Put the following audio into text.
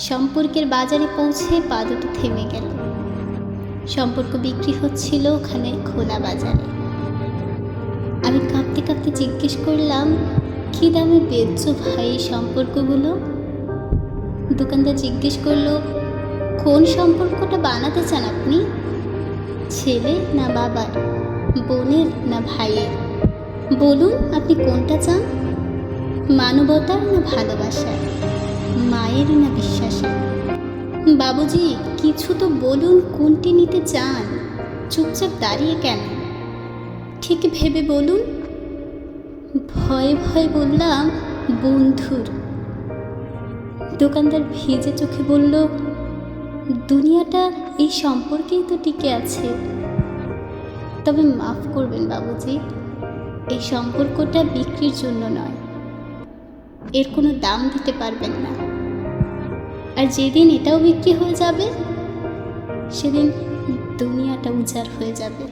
সম্পর্কের বাজারে পৌঁছে পা দুটো থেমে গেল। সম্পর্ক বিক্রি হচ্ছিল ওখানে খোলা বাজারে। আমি কাঁপতে কাঁপতে জিজ্ঞেস করলাম, কী দামে বেচছো ভাই এই সম্পর্কগুলো? দোকানদার জিজ্ঞেস করলো, কোন সম্পর্কটা বানাতে চান আপনি? ছেলে না বাবার, বোনের না ভাইয়ের? বলুন আপনি কোনটা চান? মানবতার না ভালোবাসার, মায়ের না বিশ্বাসের? বাবুজি কিছু তো বলুন, কোনটি নিতে চান? চুপচাপ দাঁড়িয়ে কেন? ঠিক ভেবে বলুন। ভয়ে ভয়ে বললাম, বন্ধুর। দোকানদার ভিজে চোখে বলল, দুনিয়াটা এই সম্পর্কেই তো টিকে আছে। তবে মাফ করবেন বাবুজি, এই সম্পর্কটা বিক্রির জন্য নয়। এর কোনো দাম দিতে পারবেন না। আর যেদিন এটাও বিক্রি হয়ে যাবে, সেদিন দুনিয়াটা উজাড় হয়ে যাবে।